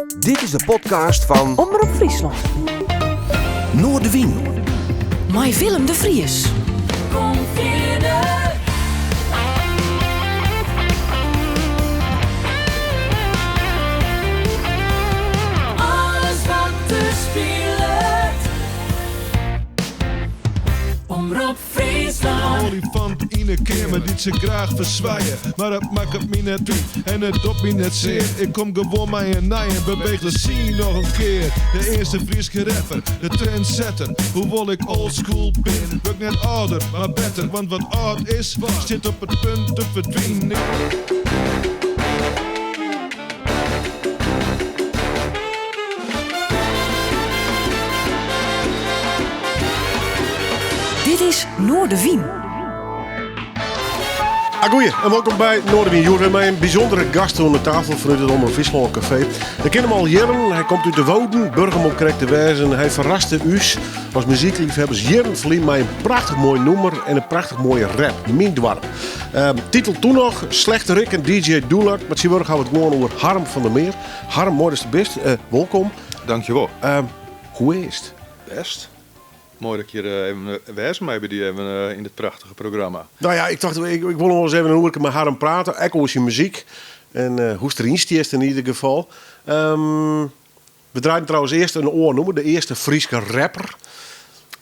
Dit is de podcast van Omroep Friesland. Noordewien. Met Willem de Vries. Kom verder. Alles wat te speelt. Omroep Friesland. Olifant in een kamer die ze graag verzwaaien. Maar dat maakt het me net uit en het doet me net zeer. Ik kom gewoon maar in en beweeg de scene nog een keer. De eerste Friese rapper, de trendsetter. Hoewel ik oldschool ben, word ik net ouder, maar beter. Want wat oud is, zit op het punt te verdwijnen. Dit is Noordewien. Goeie, en welkom bij Noordewien. Jullie met een bijzondere gast aan de tafel vanuit het Omroep Friesland Café. We kennen hem al jaren, hij komt uit de Wouden, Burgum om correct te wijzen. Hij verraste us als muziekliefhebbers jaren verlien met een prachtig mooi nummer en een prachtig mooie rap, Miendwarp. Titel toen nog, Slechte Rick en DJ Doelard. Met Sieburg gaan we het gewoon over Harm van der Meer. Harm, mooi is de best. Welkom. Dankjewel. Hoe is het? Best. Mooi dat je hier even wijzen mee bij die even in dit prachtige programma. Nou ja, ik dacht, ik wil nog wel eens even hoe ik met Harm praten. Echo is je muziek. En hoe is er is in ieder geval. We draaien trouwens eerst een oor noemen. De eerste Friese rapper.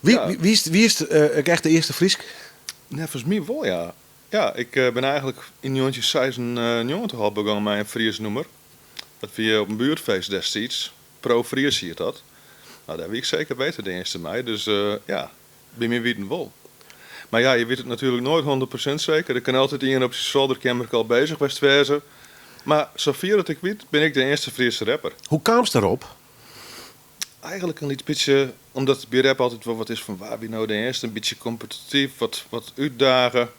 Wie is echt de eerste Fries? Nee, volgens mij wel, ja. Ja, ik ben eigenlijk in 1996 al begonnen met een Fries nummer. Dat we op een buurtfeest destijds. Pro-Fries hier dat. Nou, daar weet ik zeker beter de eerste mei. Dus ja, bij mij weten wel. Maar ja, je weet het natuurlijk nooit 100% zeker. Er kan altijd iemand op zijn zolderkamer al bezig best wezen. Maar zover dat ik weet, ben ik de eerste Friese rapper. Hoe kwam het daarop? Eigenlijk een beetje, omdat het bij rap altijd wel wat is van waar wie nou de eerste, een beetje competitief, wat uitdagen.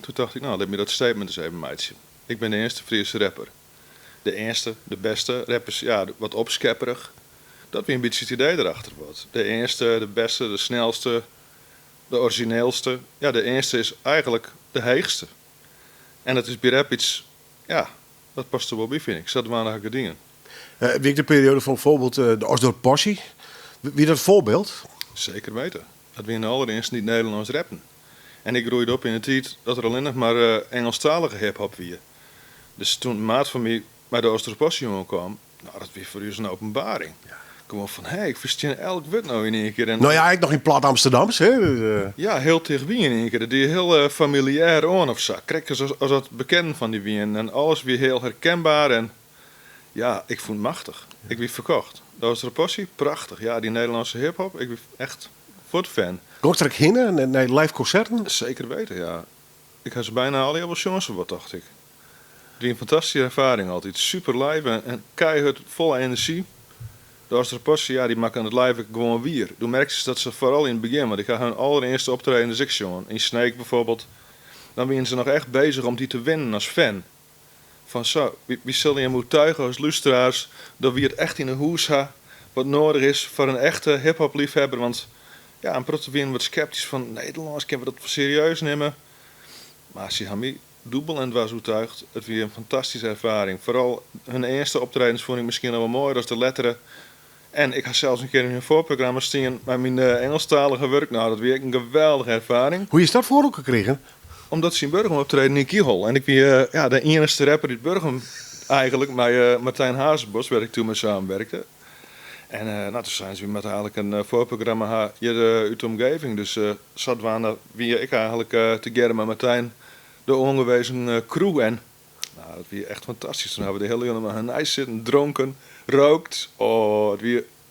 Toen dacht ik, nou, let me dat statement eens even meidje. Ik ben de eerste Friese rapper. De eerste, de beste rappers, ja, wat opschepperig. Dat weer een beetje het idee erachter wordt. De eerste, de beste, de snelste, de origineelste. Ja, de eerste is eigenlijk de heegste. En dat is bij rap iets, ja, dat past er wel bij, vind ik. Zat waren dingen. Wie de periode van bijvoorbeeld de Osdorp Possie. Wie dat voorbeeld? Zeker weten. Dat we in de allereerst niet Nederlands rappen. En ik groeide op in een tijd dat er alleen nog maar Engelstalige hip-hop weer. Dus toen een maat van mij bij de Osdorp Possie jongen kwam, nou, dat was voor u een openbaring. Ja. Gewoon van, hé, ik verstaan elk woord nou in één keer. En, nou ja, ik nog in plat Amsterdams, hè? Ja, heel tegen wie in één keer. Die heel familiair aan of zo. Kijk, als dat bekend van die wien. En alles weer heel herkenbaar. En ja, ik vond het machtig. Ja. Ik werd verkocht. Dat was de Possie, prachtig. Ja, die Nederlandse hip-hop, ik ben echt voor fan. Komt er ook heen naar live concerten? Zeker weten, ja. Ik had ze bijna al heel jongens wat, dacht ik. Die een fantastische ervaring altijd. Super live en keihard, vol energie. De Oosterpossie, ja, die maken het live gewoon weer. Toen merkte ze dat ze vooral in het begin, want ik ga hun allereerste optreden in de Zigzone. In Snake bijvoorbeeld. Dan zijn ze nog echt bezig om die te winnen als fan. Van zo, wie zullen je moeten tuigen als luisteraars dat wie het echt in een hoes ha wat nodig is voor een echte hip-hop liefhebber. Want ja, een proteïne wordt sceptisch van Nederlands, kunnen we dat serieus nemen? Maar ze hebben me dubbel en dwars overtuigd. Het was een fantastische ervaring. Vooral hun eerste optredens vond ik misschien nog wel mooier als de letteren. En ik ga zelfs een keer in hun voorprogramma staan met mijn Engelstalige werk. Nou, dat was een geweldige ervaring. Hoe is dat voor ook gekregen? Omdat ze in Burgum optreden in Kiehol. En ik ben ja, de enige rapper uit Burgum eigenlijk. Met Martijn Hazenbos, waar ik toen mee samenwerkte. En nou, toen zijn ze met eigenlijk een voorprogramma hier uit de omgeving. Dus zat waren wie ik eigenlijk together met Martijn de ongewezen crew. En nou, dat was echt fantastisch. Toen hebben we de hele jongen met hun ijs zitten, dronken, rookt. Oh,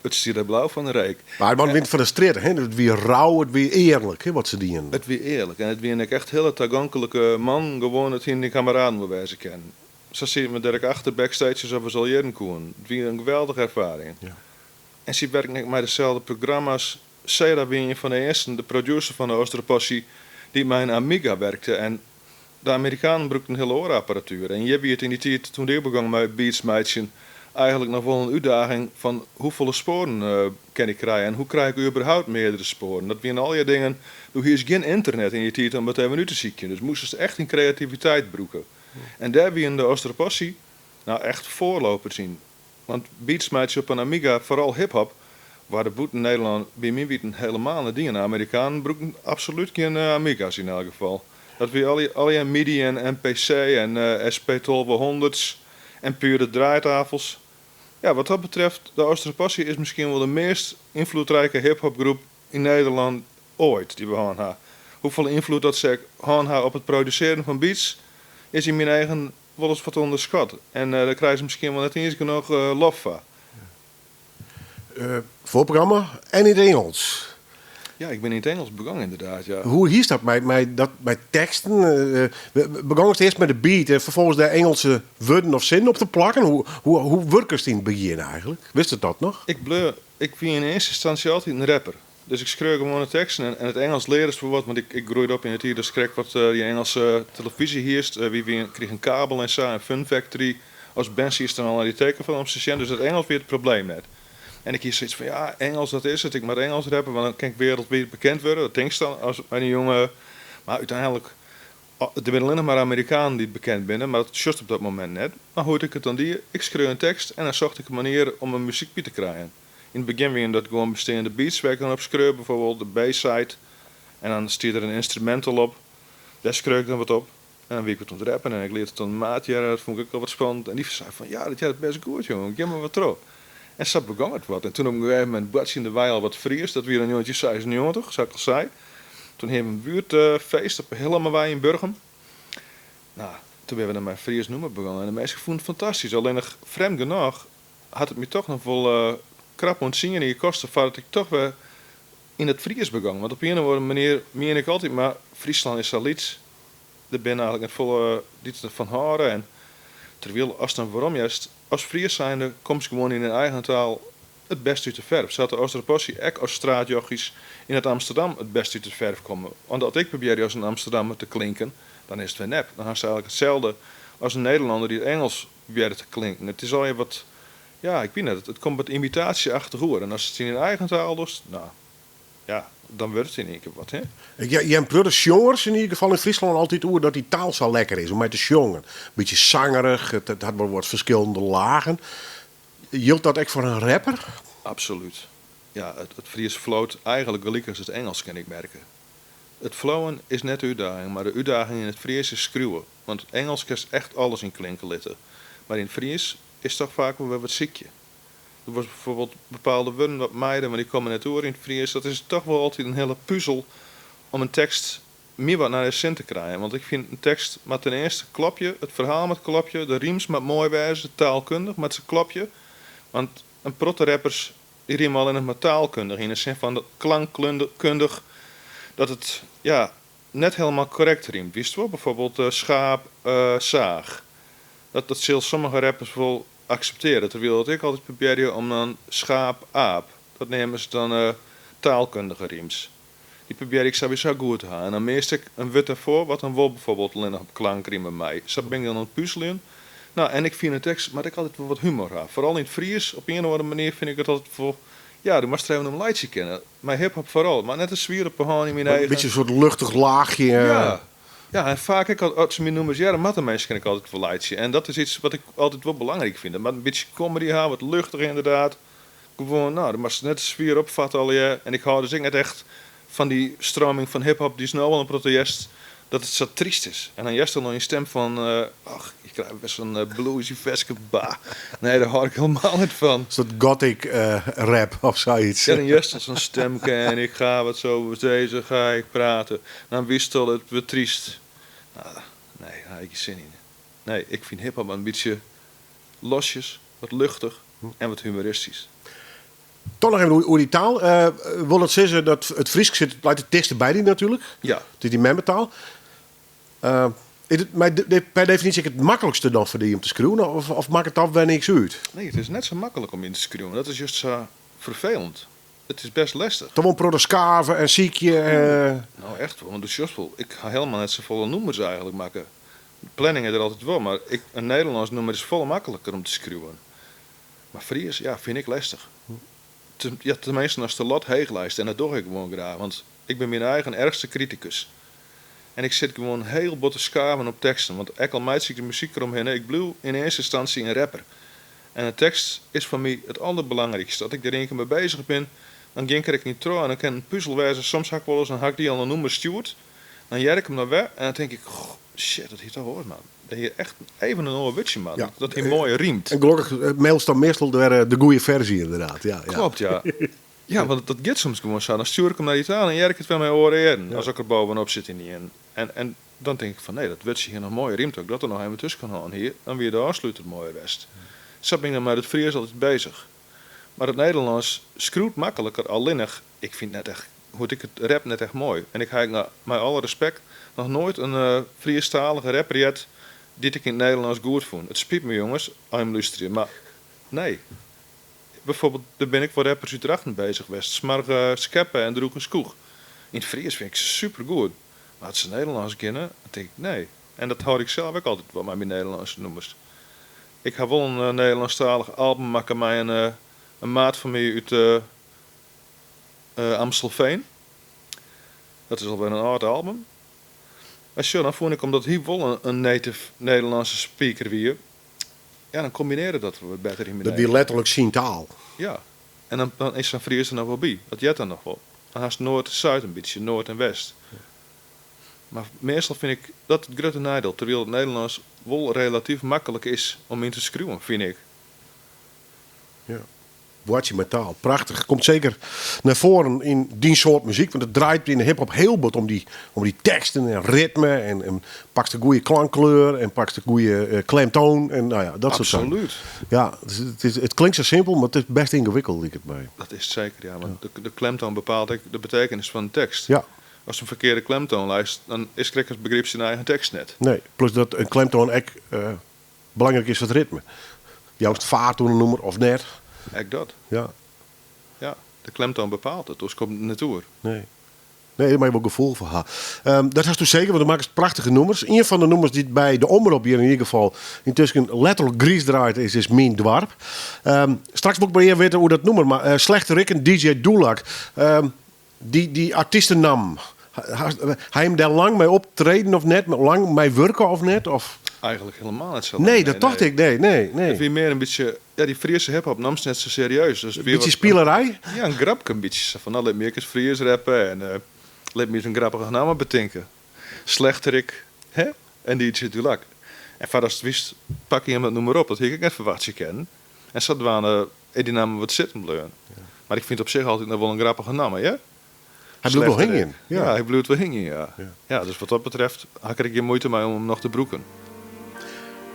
het stier er blauw van de reek. Maar het man wint van de strijd, hè? Het weer rauw, het weer eerlijk, hè, wat ze dienen. Het weer eerlijk. En het weer een echt hele toegankelijke man, gewoon het in die kameraden bewijzen kennen. Zo zien we Dirk achter backstage alsof we zal jaren komen. Het weer een geweldige ervaring. Ja. En ze werken met dezelfde programma's. Sarah ben je van de eerste, de producer van de Oosterpossie, die met een Amiga werkte. En de Amerikanen gebruikten een hele oorapparatuur. En je hebt het in die tijd, toen ik begon met beatsmeidje, eigenlijk nog wel een uitdaging van hoeveel sporen kan ik krijgen en hoe krijg ik überhaupt meerdere sporen. Dat zijn al je dingen. Hier is geen internet in je tijd om het even nu te zieken. Dus moesten ze echt in creativiteit broeken. En daar wie in de Oosterpossie nou echt voorlopers zien. Want beats maakt je op een Amiga, vooral hip-hop, waar de boet in Nederland bij mij weten helemaal niet dingen. Amerikanen gebruiken absoluut geen Amiga's in elk geval. Dat weer alle MIDI en PC en SP1200's en pure draaitafels. Ja, wat dat betreft, de Oosterpassie is misschien wel de meest invloedrijke hip-hopgroep in Nederland ooit die we hebben. Hoeveel invloed dat ze hebben op het produceren van beats, is in mijn eigen wel eens wat onderschat. En daar krijgen ze misschien wel net eens genoeg lof van. Voorprogramma en in het Engels. Ja, ik ben in het Engels begonnen inderdaad, ja. Hoe hiest dat bij teksten? We begonnen eerst met de beat en vervolgens de Engelse woorden of zinnen op te plakken. Hoe werkt het in het begin eigenlijk? Wist het dat nog? Ik ben in eerste instantie altijd een rapper. Dus ik schreef gewoon de teksten en het Engels leren voor wat, want ik groeide op in het hier, dus kreeg wat die Engelse televisie hierst. Wie kreeg een kabel en zo, en Fun Factory. Als band is dan al die tekenfilms te zien, dus het Engels weer het probleem net. En ik hier zoiets van, ja, Engels, dat is het. Ik moet Engels rappen, want dan kan ik wereldwijd bekend worden. Dat denk ik dan als een jongen. Maar uiteindelijk, er zijn alleen nog maar Amerikanen die het bekend binnen, maar dat is juist op dat moment net. Maar hoorde ik het dan die, ik schreef een tekst en dan zocht ik een manier om een muziekje te krijgen. In het begin weer dat gewoon bestaande beats waar ik dan op schreef, bijvoorbeeld de B-side. En dan stier er een instrumental op. Daar schreef ik dan wat op. En dan wie ik het om rappen en ik leerde het dan een maatje, dat vond ik ook wel wat spannend. En die zei van, ja, dat jij het best goed, jongen, geef me wat erop. En zo begon het wat. En toen op een gegeven moment Bats in de wei al wat fries. Dat weer een jongetje 96, zoals ik al zei. Toen hebben we een buurtfeest op helemaal wei in Burgum. Nou, toen hebben we dan mijn Fries noemen begonnen. En de mensen vonden het fantastisch. Alleen nog vreemd genoeg had het me toch nog wel krap ontzien in je kosten. Voordat ik toch weer in het Fries begon. Want op een of andere manier meen ik altijd, maar Friesland is al iets. Er ben eigenlijk een volle iets van horen. En terwijl, als dan waarom juist, als Fries zijnde, komt ze gewoon in hun eigen taal het best uit de verf. Zat de Oosterpassie ook als straatjochies in het Amsterdam het best uit de verf komen. Want als ik probeer als een Amsterdammer te klinken, dan is het weer nep. Dan is het eigenlijk hetzelfde als een Nederlander die het Engels probeert te klinken. Het is al je wat, ja, ik weet niet, het komt wat imitatieachtig hoor. En als het in hun eigen taal doet, nou, ja, dan wordt het in één keer wat, hè. Je hebt de jongers in ieder geval in Friesland altijd over dat die taal zo lekker is om mee te jongen. Een beetje zangerig, het had wel wat verschillende lagen. Hield dat echt voor een rapper? Absoluut. Ja, het Fries floot eigenlijk gelijk als het Engels, kan ik merken. Het flowen is net de uitdaging, maar de uitdaging in het Fries is schreeuwen. Want Engels kan echt alles in klinken litten. Maar in het Fries is toch vaak wel wat ziekje. Er was bijvoorbeeld bepaalde woorden wat meiden, maar die komen net door in het Fries. Dat is toch wel altijd een hele puzzel om een tekst meer wat naar de zin te krijgen. Want ik vind een tekst met ten eerste klapje, het verhaal met klapje, de riems met mooi wijze, taalkundig met zijn klapje. Want een protte rappers die riemen alleen nog maar taalkundig. In de zin van dat klankkundig, dat het ja, net helemaal correct riemt. Wist wel? Bijvoorbeeld schaap, zaag. Dat zullen sommige rappers wel accepteren. Terwijl dat ik altijd probeer om dan schaap, aap. Dat nemen ze dan taalkundige riems. Die probeer ik sowieso goed te halen. En dan meest ik een wit ervoor, wat dan wel bijvoorbeeld alleen nog op klankriem bij mij. Zo ben ik dan aan het puzzelen. Nou, en ik vind een tekst, maar ik altijd wel wat humor heb. Vooral in het Fries, op een of andere manier vind ik het altijd voor. Ja, du moet even een liedje kennen. Maar hip-hop vooral, maar net een zwier op een in mijn eigen. Een beetje een soort luchtig laagje. Ja. Ja, en vaak, als ze me noemen, ja, de mattenmeisje ken ik altijd wel liedje. En dat is iets wat ik altijd wel belangrijk vind. Maar een beetje comedy hebben, wat luchtig inderdaad. Gewoon, nou, dan mag ze net een sfeer opvatten al je. En ik hou dus net echt van die stroming van hip-hop, die is nou wel een protest. Dat het zo triest is. En dan juist dan nog een stem van, ach, je krijgt best een bluesy veske ba. Nee, daar hou ik helemaal niet van. Een soort gothic rap of zoiets. Ja, en juist als een stem en ik ga wat zo over deze, ga ik praten. Dan wist al het weer triest. Nou, nee, daar heb ik geen zin in. Nee, ik vind hiphop een beetje losjes, wat luchtig en wat humoristisch. Toch nog even over die taal. Wil het zeggen dat het Fries zit, blijft het dichtst bij die natuurlijk. Ja. Het is die membertaal. Is het per definitie het makkelijkste dan voor die om te schreeuwen? Of maakt het dan wel niks uit? Nee, het is net zo makkelijk om in te schreeuwen. Dat is juist zo vervelend. Het is best lastig. Gewoon produskaven en ziekje. Nou, echt wel. Want de ik ga helemaal net zo volle nummers eigenlijk maken. De planning is er altijd wel, maar een Nederlands nummer is veel makkelijker om te schreeuwen. Maar Fries, ja, vind ik lastig. Ja, tenminste als de lat heeg lijst. En dat doe ik gewoon graag. Want ik ben mijn eigen ergste criticus. En ik zit gewoon heel botte schaven op teksten. Want ik al meid zie ik de muziek eromheen. Ik bleef in eerste instantie een rapper. En de tekst is voor mij het allerbelangrijkste. Dat ik er één keer mee bezig ben, dan ging ik niet trouw en dan kan een puzzel wijzen. Soms hak ik wel eens een hak die al een nummer stuurt. Dan jerk ik hem naar weg en dan denk ik, shit, dat heeft toch hoort, man. Dat hier echt even een oude wutje, man. Ja. Dat hij mooi riemt. En gelukkig mailst dan meestal weer de goede versie inderdaad. Ja. Klopt, ja. Ja, want dat gaat soms gewoon zo. Dan stuur ik hem naar Italië en jerk het weer mijn oren in. Als ik er bovenop zit in die. En dan denk ik van nee, dat wutje hier nog mooi riemt ook. Dat er nog even tussen kan houden hier. Dan weer de afsluiter mooie west. Zo ben ik dan met het Fries altijd bezig. Maar het Nederlands schroeit makkelijker alleenig. Ik vind net echt, hoe ik het rap net echt mooi. En ik heb naar met alle respect nog nooit een Friestalige rapper gehad die ik in het Nederlands goed vond. Het spijt me jongens, I'm luisteren, maar nee. Bijvoorbeeld, daar ben ik voor rappers uit Drachten bezig geweest. Smarge Skeppen en Droeg en Skoeg. In het Fries vind ik ze super goed. Maar als ze Nederlands kennen, dan denk ik nee. En dat houd ik zelf ook altijd wel met mijn Nederlandse nummers. Ik ga wel een Nederlandstalig album maken met een maat van mij uit Amstelveen. Dat is alweer een oud album. Maar zo, dan vond ik, omdat hij wel een native Nederlandse speaker weer. Ja, dan combineren dat we beter in mijn Dat weer letterlijk zien taal. Ja, en dan is zijn Fries er nog wel bij. Dat jet dan nog wel. Dan haast Noord-Zuid een beetje, Noord en West. Maar meestal vind ik dat het grote nadeel. Terwijl het Nederlands wel relatief makkelijk is om in te schreeuwen, vind ik. Ja. Watje met taal. Prachtig. Komt zeker naar voren in die soort muziek. Want het draait in de hip-hop heel wat om die teksten en ritme. En pakt de goede klankkleur. En pakt de goede klemtoon. En nou ja, dat soort zaken. Absoluut. Ja, het klinkt zo simpel, maar het is best ingewikkeld, ik het bij. Dat is het zeker, ja. Want de klemtoon bepaalt de betekenis van de tekst. Ja. Als een verkeerde klemtoon lijst, dan is het begrip zijn eigen tekst net. Nee, plus dat een klemtoon ook belangrijk is voor het ritme. Juist vaart doen een nummer of net. Echt dat. Ja. Ja, de klemtoon bepaalt het, dus komt het naartoe. Nee, maar je hebt ook gevoel voor haar. Dat is dus zeker, want dan maken ze prachtige nummers. Een van de nummers die bij de omroep hier in ieder geval intussen letterlijk gries draait is Mijn Dwarp. Straks moet ik bij je weten hoe dat nummer, maar Slechte Rick en DJ Doelak, die artiestennaam, hij hem daar lang mee optreden of net, lang mee werken of net? Of? Eigenlijk helemaal niet zo. Nee, dat dacht ik, nee. Het weer meer een beetje, ja, die Friese hip-hop nam ze net zo serieus. Dus Een beetje spielerij? Ja, een grapje een beetje. Van, nou, laat me eens Fries rappen en laat me eens een grappige naam bedenken. Slechterik, hè? En DJ Dulak. En vader als het wist, pak je hem het noem maar op. Dat ik even wat je ken. En zat waren die namen wat zitten bleun. Ja. Maar ik vind op zich altijd nog wel een grappige naam, hè? Hij bloedt wel hingen. Ja, hij bloedt wel hingen, ja. Ja, dus wat dat betreft had ik geen moeite mee om hem nog te broeken.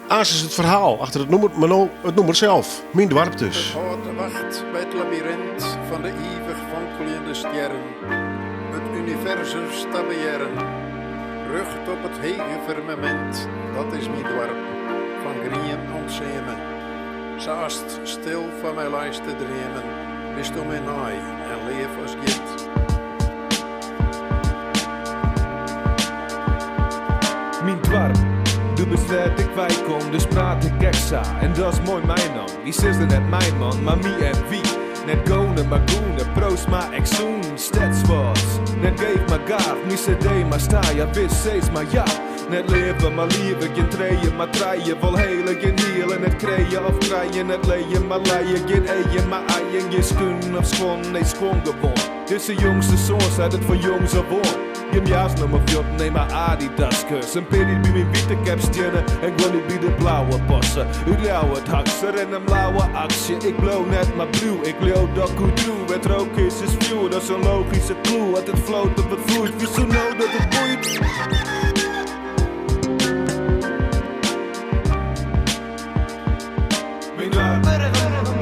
Aas is het verhaal achter het nummer, maar nou het nummer zelf. Mijn Dwarp dus. Het hoort wacht bij het labyrint van de eeuwig fonkelende sterren. Het universum stabbieren, rucht op het hege firmament. Dat is mijn dwarp, van grien ontzemen. Zaast stil van mijn lijst te dremen, bist om mij naai en leef als git. Mijn dwarp. Du bist wer ik wijkom, dus praat ik extra. En dat is mooi mijn naam. Die is er net mijn man, maar wie en wie. Net gonen, maar goenen, proost maar exoen. Steeds was, net geef maar gaaf. Niet cd, maar sta, ja wist steeds maar ja. Net leven, maar liever, geen treien, maar treien. Vol hele, geen hielen, net kreeën of krijgen. Net leien, maar leien, geen eien, maar eien. Je skun of schon, nee schon gewoon. Dus de jongste zoon zei het voor jongs of woon. Je mjaas nummer 14, neem maar Adidas-kus. Een period bij mijn witte capstjerne en gewoon niet bij de blauwe bossen. U lauw het hakser en een blauwe actie. Ik blow net maar blauw, ik leeuw dat goed doe. Het rook is vuur, dat is een logische clue. Het floot op het vloeit, wie zo nou dat het boeit. Mijn dwarp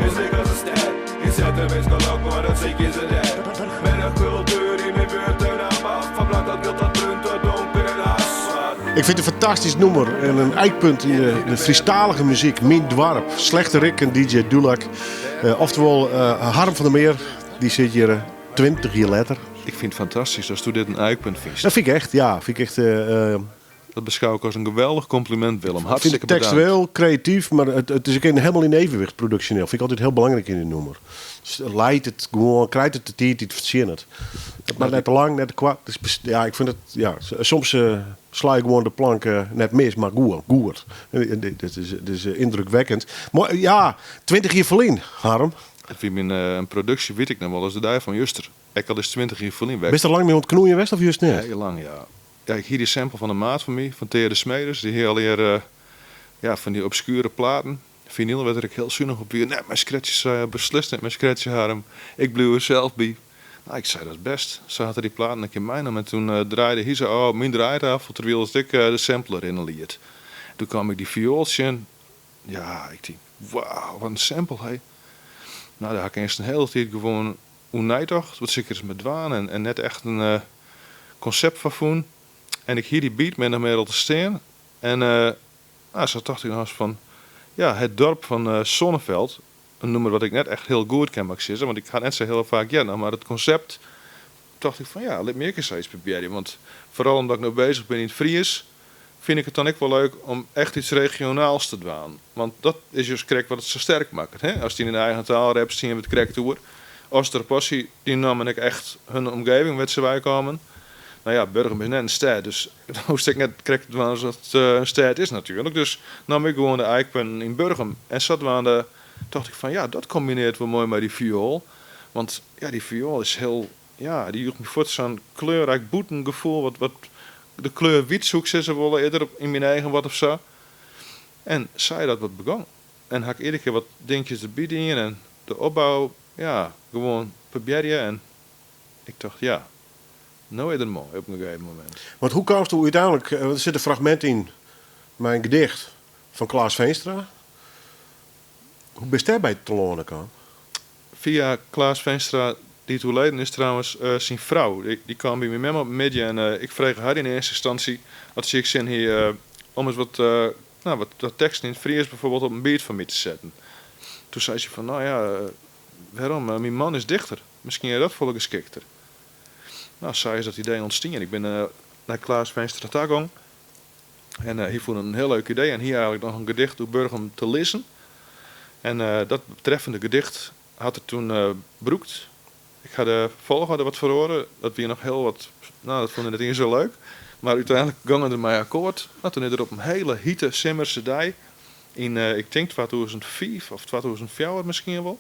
is dik als een ster. Je zet hem eens kan ook, maar dat ziek is het er. Met een cultuur in mijn buurt en aan af. Van blank dat wild dat brunt, dat donker en asfalt. Ik vind het een fantastisch nummer en een eikpunt in de Friestalige muziek. Mijn Dwarp, Slechte Rick en DJ Doelak. Oftewel Harm van der Meer, die zit hier 20 jaar later. Ik vind het fantastisch als du dit een eikpunt vindt. Dat vind ik echt, ja. Vind ik echt Dat beschouw ik als een geweldig compliment, Willem. Ik vind Hartstikke het bedankt. textueel, creatief, maar het is een helemaal in evenwicht productioneel. Vind ik altijd heel belangrijk in een nummer. Dus leidt het gewoon, krijgt het de tijd, het verzin het. Maar net te lang, net te kwart. Dus, ja, ik vind het, ja, soms sla je gewoon de plank net mis, maar goed. Dit is indrukwekkend. Maar ja, 20 jaar verlien, Harm. Het wie een productie weet ik nog wel eens de daar van Juster. Ik had dus 20 jaar verlien weg. Ben je er lang mee ontknoeien west of juist niet? Heel lang, ja. Ja, ik hier die sample van een maat van mij, van Thea de Smeders. Die hier alweer van die obscure platen. Vinyl werd er heel zuinig op weer. Nee, mijn scratches beslist niet, mijn scratches Harm. Ik bleef er zelf bij. Nou, ik zei dat is best. Ze hadden die platen een keer mijnen. En toen draaide hij zo, mijn draaitafel, terwijl als ik de sampler in liet. Toen kwam ik die viooltje in. Ja, ik dacht, wauw, wat een sample, hé. Nou, daar had ik eerst een hele tijd gewoon onneitocht. Wat zeker is met dwaan en net echt een concept van voen. En ik hier die beat met nog meer al te staan. En zo dacht ik nog eens van, ja, het dorp van Zonneveld. Een nummer wat ik net echt heel goed ken, mag ik zeggen. Want ik ga net zo heel vaak jennen. Maar het concept, dacht ik van, ja, laat me eens iets proberen. Want vooral omdat ik nu bezig ben in het Fries, vind ik het dan ook wel leuk om echt iets regionaals te doen. Want dat is juist correct wat het zo sterk maakt. Hè? Als die in de eigen taal rapt, zien we het correct door. Oosterpassie, die namen ik echt hun omgeving, met ze wij komen. Nou ja, Burgum is net een stad, dus dan moest ik net correct doen als het een stad is natuurlijk. Dus nam ik gewoon de eikpunten in Burgum en zat we aan de, dacht ik van ja, dat combineert wel mooi met die viool. Want ja, die viool is heel, ja, die joegt me voort zo'n kleurrijk boetengevoel, wat de kleur wit zoek ze willen eerder in mijn eigen wat of zo. En zei dat wat begon. En had ik iedere keer wat dingetjes erbij in en de opbouw, ja, gewoon proberen. En ik dacht, ja, nou is het mooi op een gegeven moment. Want hoe kwam je uiteindelijk, er zit een fragment in mijn gedicht van Klaas Veenstra. Hoe ben je daarbij te lonen kan? Via Klaas Veenstra, die toen overleden is trouwens, zijn vrouw. Die kwam bij me op midden en ik vroeg haar in eerste instantie, wat zie ik zin hier, om eens wat teksten in het Fries bijvoorbeeld op een beat van mij te zetten. Toen zei ze van, nou ja, waarom? Mijn man is dichter. Misschien is dat volle geschikter. Nou, zij is dat idee ontstaan. Ik ben naar Klaas Veenstra gegaan. En hij vond een heel leuk idee. En hier eigenlijk nog een gedicht door Burgum te lezen. En dat betreffende gedicht had er toen broekt. Ik ga de volgorde wat verhoren. Dat weer nog heel wat. Nou, dat vond ik niet zo leuk. Maar uiteindelijk gingen er mij akkoord. Nou, toen is er op een hele hitte Simmerse dag. In, ik denk 2005 of 2004 misschien wel.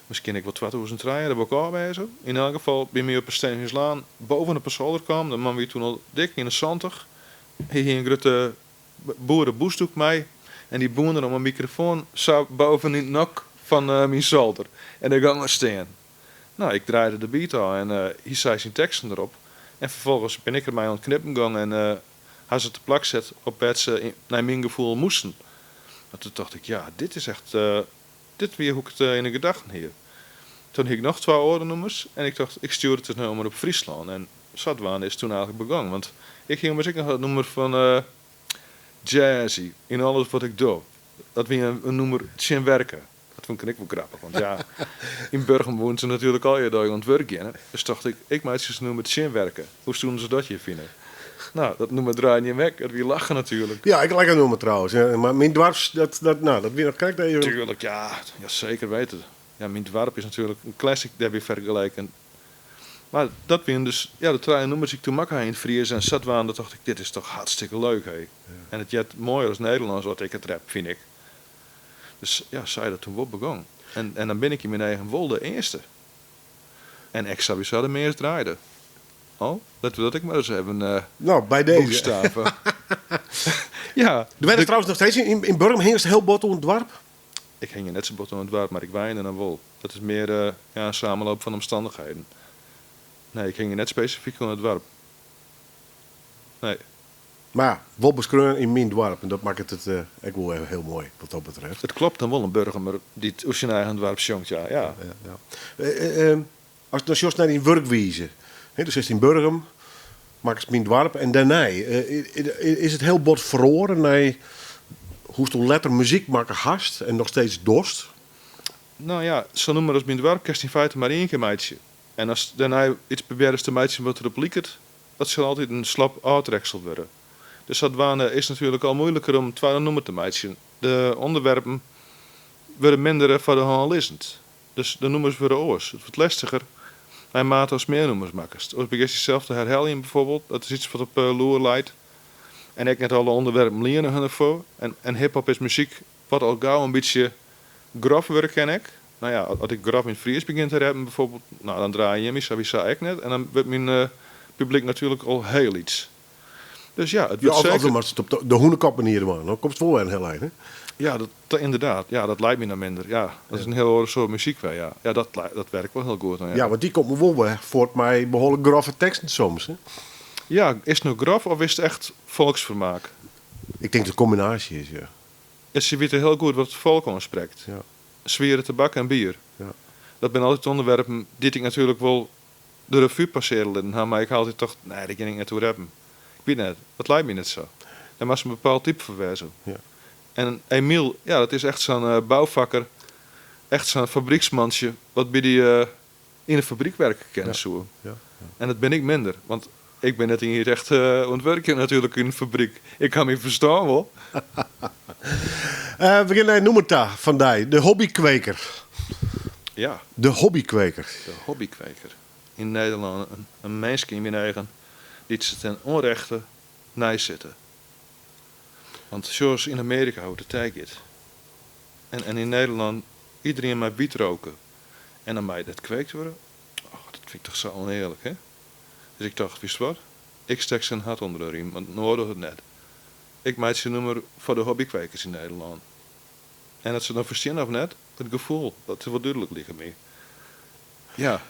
Misschien ik wel 2003, daar ben ik al bij zo. In elk geval ben ik op een Steenhuislaan boven de persoon kwam. De man wie toen al dik in de 70. Hij hier een grote boerenboesdoek mee. En die boende om een microfoon zo boven in het nok van mijn zolder. En daar ging we staan. Nou, ik draaide de beat al en hij zei zijn teksten erop. En vervolgens ben ik er mij aan het knippen gegaan en hij ze te plak zet op wat ze naar mijn gevoel moesten. Maar toen dacht ik, ja, dit is echt, dit weer hoe ik het in de gedachten hier. Toen had ik nog 2 oordennummers en ik dacht, ik stuurde het nou maar op Friesland. En Zadwaan is toen eigenlijk begonnen, want ik ging maar zeker het nummer van Jazzy in alles wat ik doe. Dat weer een nummer Tjen werken. Dat vond ik wel grappig, want ja, in Burgum woont ze natuurlijk al je dag aan het werken. Dus dacht ik maak ze een nummer Tjen werken. Hoe stonden ze dat hier vinden? Nou, dat nummer draai je weg. Dat weer lachen natuurlijk. Ja, ik like het nummer trouwens. Ja, maar mijn dwars, dat weer nog kijk even. Tuurlijk, ja, zeker weten. Ja, mijn dwarp is natuurlijk een classic daar weer vergelijken. Maar dat weer dus, ja, de 2 nummers die ik toen makkelijk in het Fries en zat waren, dat dacht ik, dit is toch hartstikke leuk, hé. Ja. En het jet mooier als Nederlands wat ik het rap, vind ik. Dus ja, zei dat toen wat begon. En dan ben ik in mijn eigen wol de eerste. En ik zou de meest draaide. Oh, laten we dat ik maar eens even nou, bij deze. Boekstaven. Ja. Er werden trouwens nog steeds in Burgum hing het heel bot om het dwarp. Ik hing je net zo bot om het dwarp, maar ik weinde naar wol. Dat is meer een samenloop van omstandigheden. Nee, ik hing je net specifiek om het dwarp. Nee. Maar wel beschreven in mijn dwarp. En dat maakt het ik wel heel mooi, wat dat betreft. Het klopt dan wel een burger, maar die uit zijn eigen dwarp jongt, ja. Als je juist naar die werkwijze. Dus is in Burgum, maakt het mijn dwarp. En daarna is het heel bot verloren. Nee, hoe je letter muziek maken hast en nog steeds dorst. Nou ja, zo noemen we als mijn dwarp, kerst in feite maar 1 keer meidje. En als daarna iets probeert te meidje wat erop liekt, dat zal altijd een slap uitreksel worden. Dus dat is natuurlijk al moeilijker om 2 nummer te maken. De onderwerpen worden minder voor de handlezend. Dus de nummers worden oors. Het wordt lastiger. Hij maakt als meer nummers maken. Als begint jezelf te herhalen bijvoorbeeld. Dat is iets wat op loer leidt. En ik net alle onderwerpen leren ervoor. En hip-hop is muziek wat al gauw een beetje grof wordt, ken ik. Nou ja, als ik grof in Fries begin te rappen bijvoorbeeld, nou dan draai je me, zo ik net. En dan wordt mijn publiek natuurlijk al heel iets. Dus ja, het wordt zeker... Als het op de hoenekop manier man, dan komt het wel een heel eind, hè? Ja, inderdaad. Ja, dat lijkt me nou minder. Ja, dat is een heel andere soort muziek wel, ja. Ja, dat werkt wel heel goed. Nou, ja, want die komt me wel bij voort mij behoorlijk grove teksten soms, hè? Ja, is het nou grof of is het echt volksvermaak? Ik denk dat het een combinatie is, ja. Ze weten heel goed wat het volk aanspreekt. Ja. Zweren, tabak en bier. Ja. Dat zijn altijd onderwerpen die ik natuurlijk wel de revue passeren. Maar ik had altijd toch, nee, dat kan ik niet toe rappen. Ik weet net, dat lijkt me niet zo. Dan was een bepaald type verwijzen. Ja. En Emiel, ja, dat is echt zo'n bouwvakker. Echt zo'n fabrieksmansje. Wat bij die in de fabriek werken kennen. Ja. Ja. En dat ben ik minder. Want ik ben net hier echt ontwerken natuurlijk in de fabriek. Ik kan me verstaan wel. We beginnen noem het daar vandaag. De hobbykweker. Ja. De hobbykweker. De hobbykweker. In Nederland een mens in mijn eigen die ze ten onrechte zitten. Want zoals in Amerika hoe de tijd gaat. En in Nederland iedereen maar biet roken. En dan mij dat kweekt worden. Oh, dat vind ik toch zo oneerlijk, hè? Dus ik dacht, wist wat? Ik stek zijn hart onder de riem, want nodig het net. Ik maak zijn nummer voor de hobbykwekers in Nederland. En dat ze dan verstaan of net, het gevoel, dat is wel duidelijk liggen mee. Ja.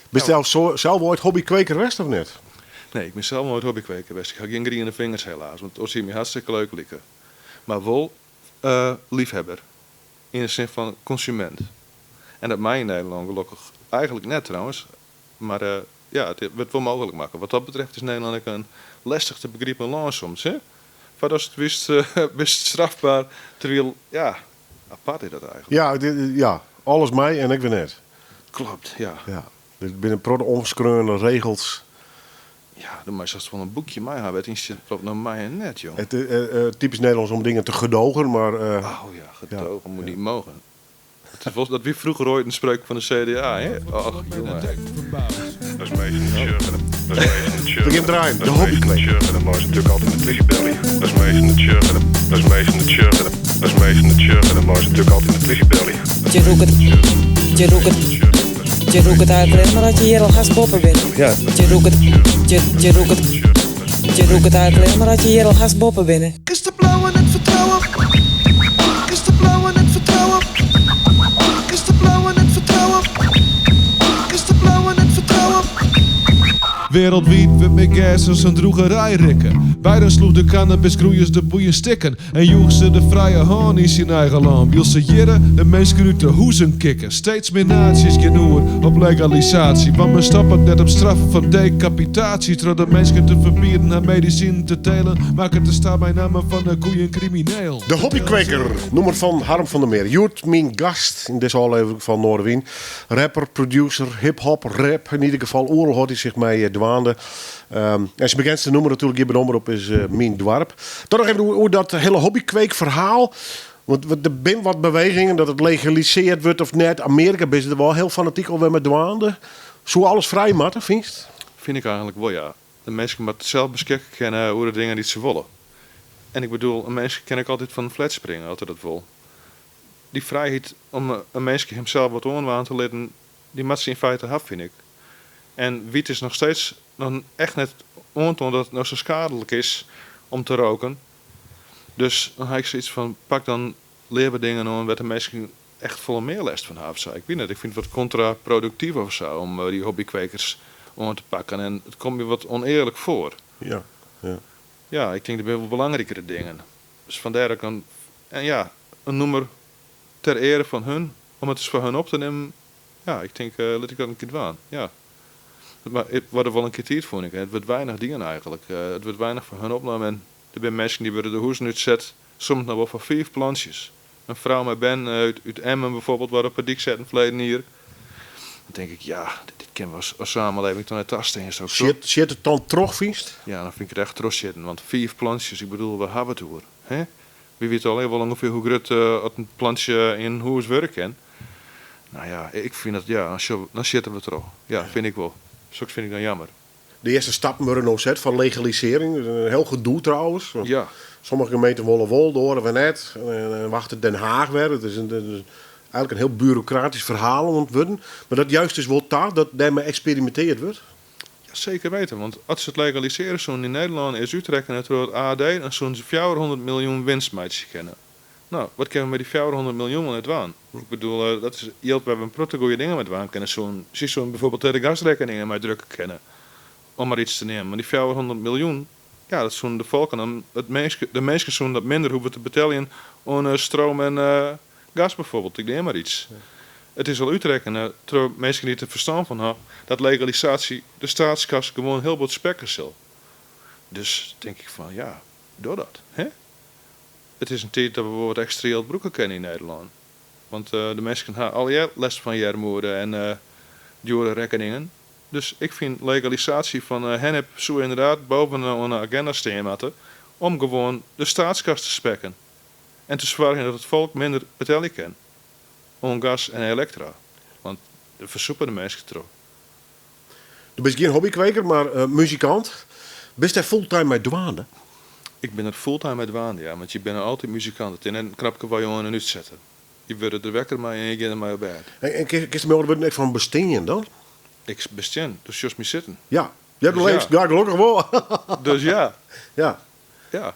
Ben je zelf ooit hobbykweker geweest of net? Nee, ik ben zelf nooit hobbykweker geweest. Ik ga geen griene vingers helaas, want dat zie je me hartstikke leuk likken. Maar wel liefhebber. In de zin van consument. En dat mij in Nederland gelukkig eigenlijk net trouwens. Maar ja, het wordt wel mogelijk maken. Wat dat betreft is Nederland ook een lastig te begrijpen land soms. Hè? Van als het wist strafbaar. Terwijl, ja, apart is dat eigenlijk. Ja, alles mij en ik ben net. Klopt, ja. Er binnen prode ongeschreven regels. Ja, dan maar zelfs van een boekje mij hebben. Het is naar mij en net, joh. Het typisch Nederlands om dingen te gedogen, maar... oh ja, gedogen moet niet mogen. Dat wie vroeger ooit een spreuk van de CDA, hè? Oh, jongen. Dat is meestal Begin draaien, de hobbykweker. Dan mogen ze natuurlijk altijd met politie bellen. Dat is meestal de churren. Dat is meestal de churren. Dat is meestal de churren. Dan mogen ze natuurlijk altijd met politie bellen. Je roekt het uit, maar dat je hier al gastboppen bent. Ja. Je roekt het uit, maar dat je hier al gastboppen bent. Kust de blauw en het vertrouwen. Kust de blauw en het vertrouwen. Kust de blauw en het vertrouwen. Kust de blauw en het vertrouwen. Wereldwijd wordt met gas als een droegerij rikken. Beiden sloeg de cannabisgroeiers de boeien stikken. En joeg ze de vrije haan in zijn eigen land. Wil ze jaren de mensen uit de hoezen kikken. Steeds meer naties genoegen op legalisatie. Want men stappen net op straffen van decapitatie. Terwijl de mensen te verbieden haar medicijn te telen. Maken te staan bij namen van de koeien crimineel. De hobbykweker, nummer van Harm van der Meer. Joert, mijn gast in deze aflevering van Noordwien. Rapper, producer, hip-hop, rap. In ieder geval, oorlog had hij zich mee dwaande. En zijn bekendste nummer natuurlijk hier bij op is Mijn Dwarp. Dan nog even hoe dat hele hobbykweekverhaal. Want er zijn wat bewegingen dat het legaliseerd wordt of net. Amerika is er wel heel fanatiek alweer met dwaande. Zo alles vrij matten, vind je het? Vind ik eigenlijk wel, ja. De mensen moeten zelf beschikken kennen hoe de dingen die ze willen. En ik bedoel, een mens kan ik altijd van een flat springen, altijd dat wil. Die vrijheid om een mens hemzelf wat aan te laten, die moet ze in feite hebben, vind ik. En wiet is nog steeds nog echt net ontoon dat het nou zo schadelijk is om te roken. Dus dan heb ik zoiets van, pak dan leerbedingen om waar de mensen echt volle meer last van hebben. Ik weet niet, ik vind het wat contraproductief of zo om die hobbykwekers om te pakken. En het komt je wat oneerlijk voor. Ja. Ja, ik denk dat er wel belangrijkere dingen. Dus vandaar dat ik een nummer ter ere van hun, om het eens voor hun op te nemen. Ja, ik denk, laat ik dat een keer doen. Ja. Maar het wordt wel een keer tijd, vond ik. Het wordt weinig dingen eigenlijk. Het wordt weinig van hun opnemen. En er zijn mensen die worden de hoes nu zet, soms nog wel van 5 plantjes. Een vrouw met Ben uit Emmen bijvoorbeeld, waarop een dik zetten verleden hier. Dan denk ik, ja, dit ken we als samenleving toen het tasten is ook zo. Zit het dan terugviest? Ja, dan vind ik het echt trots zitten. Want 4 plantjes, ik bedoel, we hebben het over. Hè? Wie weet alleen wel ongeveer hoe groot een plantje in hoe het werkt kan. Nou ja, ik vind dat, ja, dan zitten we terug. Ja, vind ik wel. Zoals vind ik dan jammer. De eerste stap worden nog zet van legalisering. Dat is een heel gedoe trouwens. Want Ja. sommige gemeenten willen wel, de horen we net. En wachten Den Haag weer. Het is eigenlijk een heel bureaucratisch verhaal om het worden. Maar dat juist is wel taak dat daarmee experimenteerd wordt. Ja, zeker weten, want als ze het legaliseren zo'n in Nederland is Utrecht en het wordt AD en zo'n 400 miljoen winstmeidjes kennen. Nou, wat kunnen we met die 400 miljoen wel net waan? Ik bedoel, dat is heel, we hebben een goede dingen met waan kunnen. Zo'n bijvoorbeeld de gasrekeningen met drukken kennen. Om maar iets te nemen. Maar die 400 miljoen, ja, dat is zo'n de volken. De mensen zo'n dat minder hoeven te betalen aan stroom en gas bijvoorbeeld. Ik neem maar iets. Ja. Het is al uitrekenen, terwijl mensen niet te verstaan van hebben, dat legalisatie de staatskas gewoon heel wat spekken zal. Dus denk ik van, ja, doe dat. Hè? Het is een tijd dat we wat extra heel broeken kennen in Nederland. Want de mensen hebben al jaar les van jarmoeden en dure rekeningen. Dus ik vind legalisatie van hennep zo inderdaad boven een agenda staan om gewoon de staatskas te spekken. En te zorgen dat het volk minder betalen kan. Om gas en elektra. Want de versoepen de mensen terug. Je bent geen hobbykweker, maar muzikant. Ben je fulltime met douane? Ik ben er fulltime met douane, ja. Want je bent altijd muzikant. Het is een knapje waar je aan uitzetten. Je wordt er wekker mee en je gaat er mee op bed. En kies je me ook van besteden dan? Ik besteen, dus just me zitten. Ja, je hebt Dus leeft, ja, gelukkig wel. Dus ja. Ja. Ja.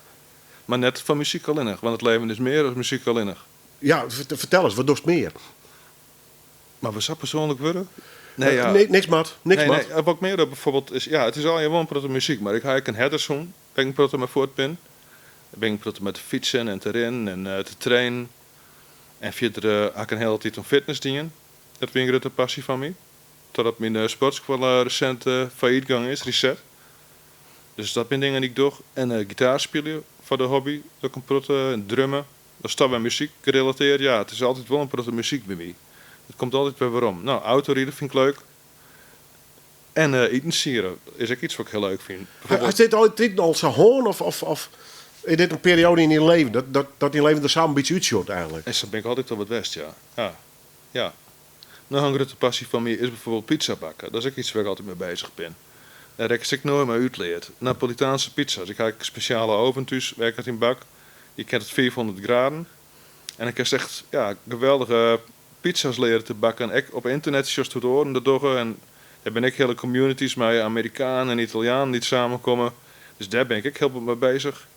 Maar net van muziek alleen. Want het leven is meer dan muziek alleen. Ja, vertel eens, wat doe je meer? Maar we zou persoonlijk worden? Nee, ja. Nee, niks mat. Niks mat. Nee, wat meer dan bijvoorbeeld is, ja, het is al gewoon praten muziek, maar ik ga een herderson, ben ik praten met voortpin. Ben ik praten met fietsen en te rennen en te trainen. En verder heb ik een hele tijd om fitness dingen. Dat vind ik een grote passie van mij. Totdat mijn sportschool recent failliet gegaan is, reset. Dus dat zijn dingen die ik doe. En gitaar spelen voor de hobby. Dat ik kan praten en drummen. Dat is toch bij muziek gerelateerd. Ja, het is altijd wel een praten muziek bij mij. Het komt altijd weer waarom. Nou, autorijden vind ik leuk. En eten sieren is ook iets wat ik heel leuk vind. Is dit altijd al zo hoorn of is dit een periode in je leven dat je leven er samen een beetje uitshort eigenlijk? En zo ben ik altijd op het west, ja. Ja. Nou, een grote passie van mij is bijvoorbeeld pizza bakken. Dat is ook iets waar ik altijd mee bezig ben. Daar heb ik nooit meer uitleerd. Napolitaanse pizza's. Ik heb een speciale oven thuis, werk het in bak. Je kent het 400 graden. En ik heb echt geweldige pizza's leren te bakken. En ik op internet zoals het horen dat doen. En daar ben ik hele communities met Amerikanen en Italianen die samenkomen. Dus daar ben ik heel veel mee bezig.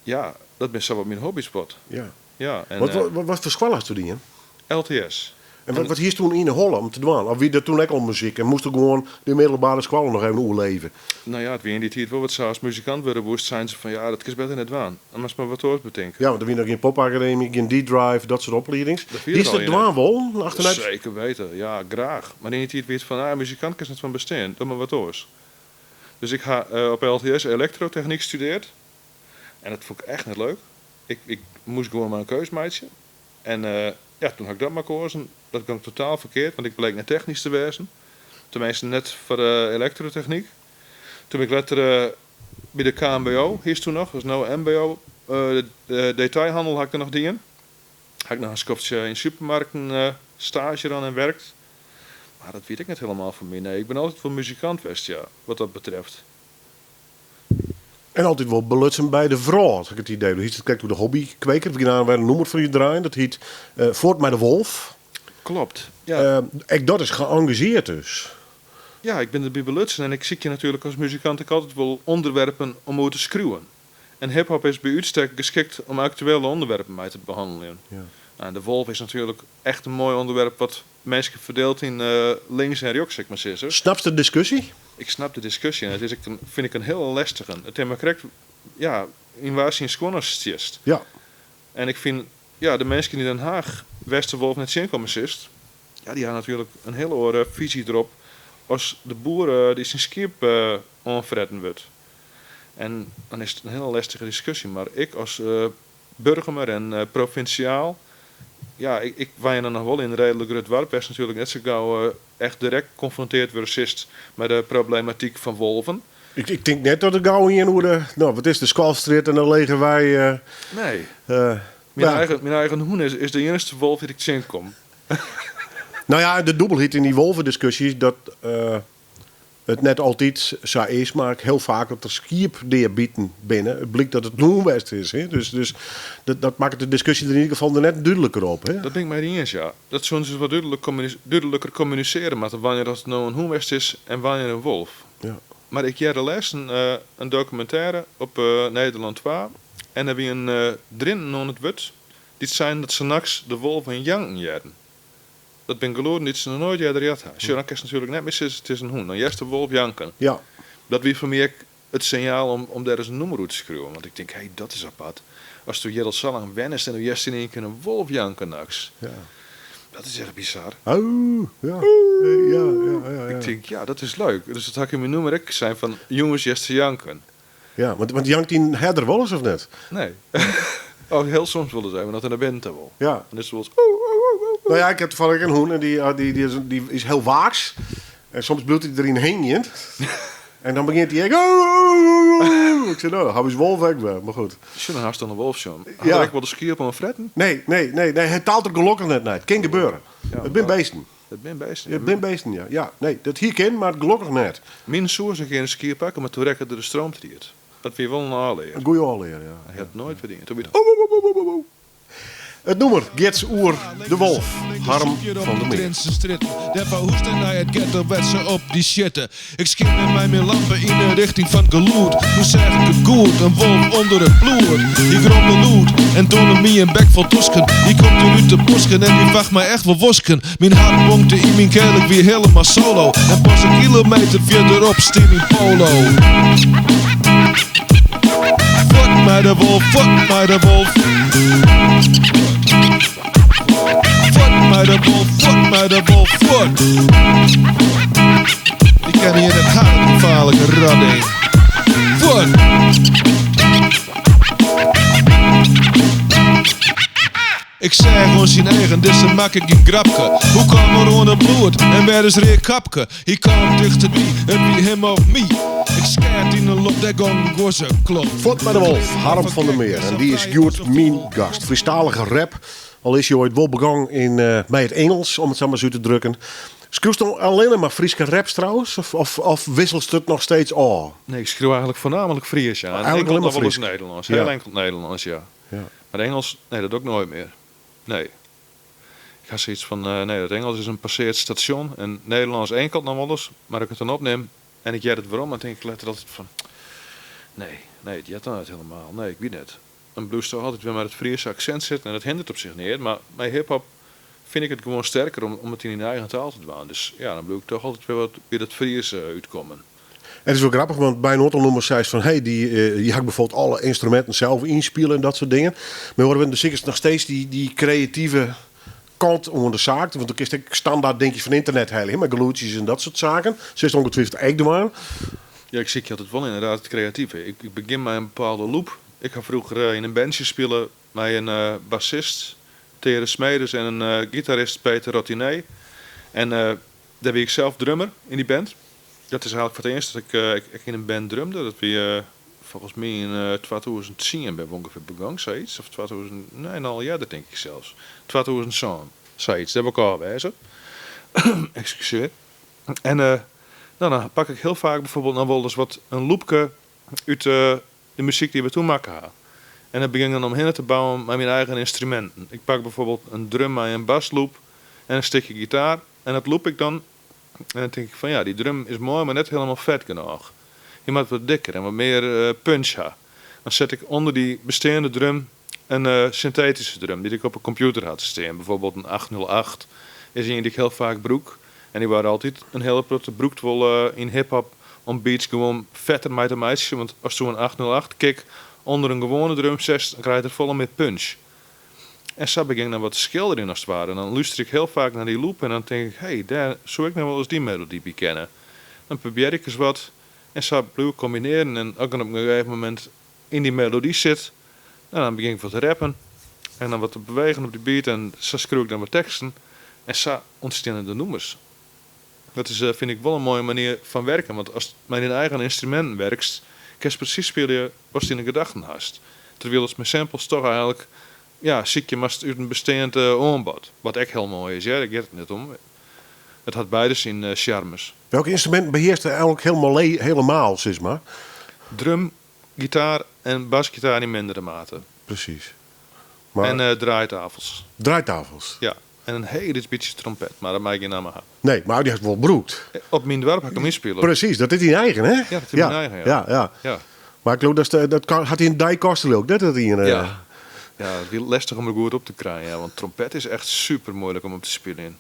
Ja, dat is zo wat mijn hobbyspot. Ja. En, wat voor school had je die? LTS. En wat hier toen in Holland om te doen? Of wie dat toen ook al muziek en moest er gewoon de middelbare school nog even overleven? Nou ja, het wie in die tijd wel wat zou als muzikant worden woest, zijn ze van ja, dat is beter net waan. Dan moest maar wat hoort bedenken. Ja, want er wie nog geen popacademie, geen D-drive, dat soort opleidings. Hier is het dwaan wel achteruit? Zeker weten, ja, graag. Maar in die tijd weet van, muzikant kan het van bestaan, doe maar wat hoors. Dus ik ga op LTS elektrotechniek studeerd. En dat vond ik echt net leuk. Ik moest gewoon maar een keus maken. En toen had ik dat maar gekozen. Dat ging totaal verkeerd, want ik bleek net technisch te wezen. Tenminste net voor elektrotechniek. Toen ben ik later bij de KMBO, hier is toen nog, dat is nou MBO. De detailhandel had ik er nog die in. Had ik nog een schopje in supermarkten stage dan en werkt. Maar dat weet ik niet helemaal van mij. Nee, ik ben altijd wel muzikant geweest, ja, wat dat betreft. En altijd wel belutsen bij de vrouw, had ik het idee. Dat heet, kijk, door de hobbykweker, we gaan een noemer voor je draaien. Dat heet Voort met de Wolf. Klopt. Ja. Dat is geëngageerd dus. Ja, ik ben erbij belutsen en ik zie je natuurlijk als muzikant ik altijd wel onderwerpen om over te schreeuwen. En hip-hop is bij uitstek geschikt om actuele onderwerpen mee te behandelen. Ja. En de Wolf is natuurlijk echt een mooi onderwerp wat mensen verdeelt in links en rechts, zeg maar zeggen. Snap je de discussie? Ik snap de discussie en het is vind ik een heel lastige. Het thema correct, ja, in waar ze in Schwanners zit. Ja. En ik vind, ja, de mensen die in Den Haag Westerwolf net zien komen zit, ja, die hebben natuurlijk een hele andere visie erop als de boeren die zijn schip onverretten wordt. En dan is het een hele lastige discussie. Maar ik als burger en provinciaal ja, ik waar dan nog wel in redelijk Rut Warp is natuurlijk net zo gauw echt direct geconfronteerd wordt met de problematiek van wolven. Ik denk net dat de gauw hier hoe de... Nou, wat is de Skalfstreet en dan liggen wij... Nee. Ja. Mijn eigen hoen is de enige wolf die ik zien kom. Nou ja, de dubbelhit in die wolvendiscussies dat het net altijd zo is, maar ik heel vaak dat er skierpdeerbieten binnen. Het blijkt dat het Noemwest is. Hè? Dus dat maakt de discussie er in ieder geval er net duidelijker op. Hè? Dat ben ik mij niet eens, ja. Dat zullen ze wat duidelijker communiceren met wanneer dat nou een hoenwest is en wanneer een wolf. Ja. Maar ik jaren les een documentaire op Nederland 2 en er wie een drin on het wut. Die zijn dat ze naks de wolf en janken jaren. Dat ben geloren dat ze nog nooit jaren gehad hebben. Sjoerd, dan is natuurlijk net mis, het is een hoen. Dan juist de wolf janken. Ja. Dat wie voor mij het signaal om daar eens een nummer uit te schrijven. Want ik denk, hé, dat is apart. Als je al zo lang wennest en dan juist in één keer een wolf janken naks. Ja. Dat is echt bizar. Oh, ja. Ja. Ik denk, ja, dat is leuk. Dus dat had ik in mijn nummer ook zijn van jongens, juist te janken. Ja, want jankt die herder wel eens of net? Nee. Oh, heel soms willen zijn, maar dat in de bent wel. Ja. En dat is wel eens, Nou ja, ik heb toevallig een hoen en die is heel waaks. En soms bloedt hij erin heen. En dan begint hij echt... Ik zeg, nou, dan hou je wolf weg bij. Maar goed. Is een hartstikke wolf, John? Ja. Had ik wel de skier op een fretten? Nee. Het taalt er gelukkig net niet. Het kan gebeuren. Ja, het zijn beesten. Dat ben best. Het zijn beesten, ja. Ja. Nee, dat hier kan, maar gelukkig net. Mijn soers een keer een skier pakken, maar toen rekken de stroom triert. Dat vind je wel een aanleer. Een goeie aanleer, ja. Hij had het nooit verdiend. Toen weer... Het nummer, Gets Oer de Wolf. Harm van der Meer. Daarvan hoest en naar het ghetto werd ze op die shitten. Ik schiet met mij mijn lampen in de richting van geloed. Toen zeg ik het goed, een wolf onder het bloed. Die gromde loed en toonde me een bek vol tosken. Die komt er uit de bosken en die wacht mij echt wel wosken. Mijn hart bonkte in mijn keel, ik weer helemaal solo. En pas een kilometer verderop steen in polo. Fuck mij de wolf, fuck mij de wolf. Fuck mij de wolf, fuck mij de wolf, fuck. Ik kan hier het hart gevaarlijke rad in. Fuck. Ik zei gewoon zijn eigen, dus dan maak ik geen grapje. Hoe kwam er onder bloed en werd eens reer kapke? Hij kwam dichterbij, het wie hem of me. Ik schaart in de lop, daar gong goze klop. Fuck met de Wolf, Harm van der Meer. En die is Sjoerd mijn gast. Friestalige rap. Al is je ooit wel begonnen bij het Engels, om het zo maar zo te drukken. Schreeuwst dan alleen maar Frieske raps trouwens? Of wisselst het nog steeds al? Nee, ik schreeuw eigenlijk voornamelijk Fries, ja. En Eigenlijk enkel alleen maar nog wel eens Fries. Nederlands. Ja. Heel enkel Nederlands, ja. Ja. Maar Engels, nee, dat doe ik nooit meer. Nee. Ik ga zoiets van, nee, dat Engels is een passeerd station. En Nederlands enkel nog wel eens. Maar ik het dan opneem en ik jet het waarom, dan denk ik letterlijk altijd van... Nee, het jet dan niet helemaal. Nee, ik weet niet. Een blues toch altijd weer met het Friese accent zit en dat hindert op zich niet. Maar bij hip-hop vind ik het gewoon sterker om het in eigen taal te doen. Dus ja, dan moet ik toch altijd weer wat weer dat Friese uitkomen. Het is wel grappig, want bij een aantal nummers zei ze van... Hey, die had bijvoorbeeld alle instrumenten zelf inspelen en dat soort dingen. Maar horen we dus zeker nog steeds die creatieve kant onder de zaak. Want dan is het standaard denk je van internet heel, met geluidjes en dat soort zaken. Ze is ongetwijfeld echt doen. Ja, ik zie je altijd wel inderdaad het creatieve. Ik begin met een bepaalde loop. Ik ga vroeger in een bandje spelen met een bassist, Tere Smeders, en een gitarist, Peter Rotinet. En daar ben ik zelf drummer in die band. Dat is eigenlijk voor het eerst dat ik in een band drumde. Dat we volgens mij in 2010 ben we ongeveer begonnen, zoiets. Of 2000, nee, al jaar denk ik zelfs. 2007, zoiets. Dat heb ik al wijzen. Excuseer. En dan pak ik heel vaak bijvoorbeeld nog wel eens wat een loopje uit de muziek die we toen maken hadden. En dan begin ik dan omheen te bouwen met mijn eigen instrumenten. Ik pak bijvoorbeeld een drum met een basloop en een stukje gitaar. En dat loop ik dan. En dan denk ik van ja, die drum is mooi, maar net helemaal vet genoeg. Je moet wat dikker en wat meer punch hebben. Dan zet ik onder die bestaande drum een synthetische drum die ik op een computer had staan. Bijvoorbeeld een 808 is een die ik heel vaak broek. En die waren altijd een hele grote broektwol in hip-hop om beats gewoon vetter met een meisje. Want als zo'n 808 kick onder een gewone drum zet, dan krijg je het volle met punch. En zo begin ik dan wat te schilderen in als het ware. En dan luister ik heel vaak naar die loop en dan denk ik, hey, daar zou ik nou wel eens die melodie bij kennen. Dan probeer ik eens wat en zo blijf ik combineren. En ook dan op een gegeven moment in die melodie zit, nou, dan begin ik wat te rappen. En dan wat te bewegen op de beat en zo schreeuw ik dan wat teksten. En zo ontstaan de nummers. Dat is, vind ik wel een mooie manier van werken. Want als je met een eigen instrument werkt, kan je precies spelen wat je in de gedachten hast. Terwijl het met samples toch eigenlijk, ja, ziek je mast uit een bestaand aanbod. Wat echt heel mooi is, ja, daar gaat het net om. Het had beide zijn charmes. Welk instrument beheerst er eigenlijk helemaal, zeg maar? Drum, gitaar en basgitaar in mindere mate. Precies. Maar... En draaitafels. Draaitafels? Ja. En een hele beetje trompet, maar dat maak ik niet aan me gaan. Nee, maar die heeft wel broekt. Op mijn dorp heb ik hem inspelen. Precies, dat is die eigen, hè? Ja, dat is mijn eigen, ja. Maar ik geloof dat had hij een die-kostel ook, dat hij een... Ja, het is lastig om er goed op te krijgen, ja, want trompet is echt super moeilijk om op te spelen.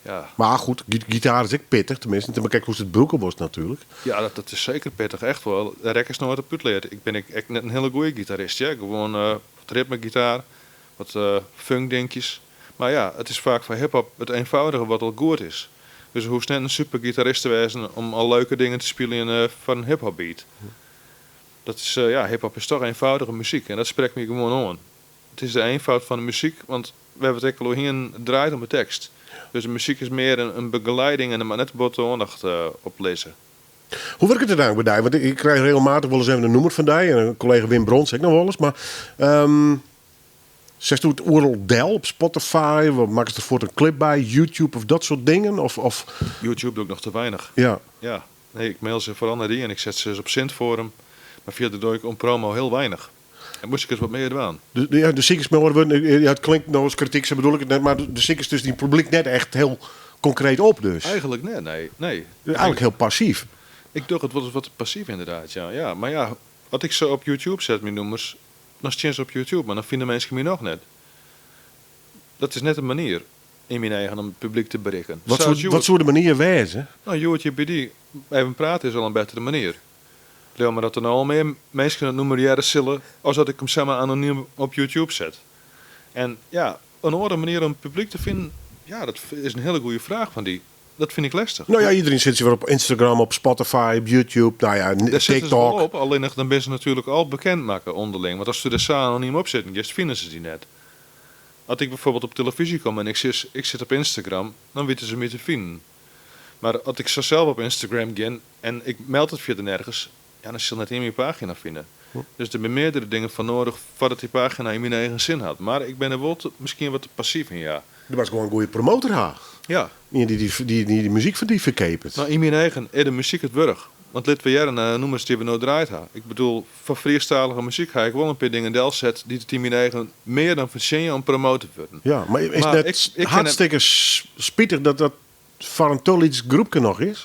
Ja. Maar goed, gitaar is ook pittig, tenminste. Maar kijk hoe het broeken was natuurlijk. Ja, dat is zeker pittig, echt wel. Daar rek is nooit op uitleerd. Ik ben echt net een hele goede gitarist, ja. Gewoon wat ritmegitaar, wat funkdingetjes. Maar ja, het is vaak van hip-hop het eenvoudige wat al goed is. Dus je hoeft net een super gitarist te wezen om al leuke dingen te spelen van een hip-hop beat. Dat is, hip-hop is toch eenvoudige muziek en dat spreekt me gewoon aan. Het is de eenvoud van de muziek, want we hebben het ook al hier draait om de tekst. Dus de muziek is meer een begeleiding en een net botte aandacht op lezen. Hoe werkt het eigenlijk bij jou? Want ik krijg regelmatig wel eens even een noemer van jou en een collega Wim Brons ik nog wel eens. Maar zegt u het Oerl Del op Spotify? Maken ze ervoor een clip bij? YouTube of dat soort dingen? Of... YouTube doe ik nog te weinig. Ja. Nee, ik mail ze vooral naar die en ik zet ze op Sintforum. Maar via de doe ik om promo heel weinig. En moest ik eens wat meer doen. De ziekers, het klinkt nog eens kritiek, zo bedoel ik het net. Maar de ziekers dus die publiek net echt heel concreet op dus. Eigenlijk net, nee. Eigenlijk heel passief. Ik dacht het wordt wat passief inderdaad, ja. Maar ja, wat ik zo op YouTube zet, mijn nummers, dan staan ze op YouTube, maar dan vinden mensen me nog net. Dat is net een manier in mijn eigen om het publiek te bereiken. Wat zou de manier wezen? Nou, YouTube die even praten is al een betere manier. Leer maar dat er nou al meer mensen het nummer jaren zullen, als dat ik hem samen anoniem op YouTube zet. En ja, een andere manier om het publiek te vinden, ja, dat is een hele goede vraag van die. Dat vind ik lastig. Nou ja, iedereen zit weer op Instagram, op Spotify, op YouTube, nou ja, daar TikTok. Ze wel op, alleen dan ben ze natuurlijk al bekend maken onderling. Want als ze er samen anoniem op zitten, vinden ze die net. Als ik bijvoorbeeld op televisie kom en ik zit op Instagram, dan weten ze me te vinden. Maar als ik zo zelf op Instagram ga en ik meld het via nergens, ja, dan zal net in mijn pagina vinden. Dus er zijn meerdere dingen van nodig voordat die pagina in mijn eigen zin had. Maar ik ben er wel misschien wat te passief in, ja. Er was gewoon een goede promotor haar. Ja. Die muziek van die verkepert. Nou, in mijn eigen de muziek het burg. Want dit we jaren noemers die we nou draait ha. Ik bedoel, van Friestalige muziek ga ik wel een paar dingen del zet die het in mijn eigen meer dan verzinnen om promoten te worden. Ja, maar is het hartstikke spietig dat voor een Tolits groepje nog is?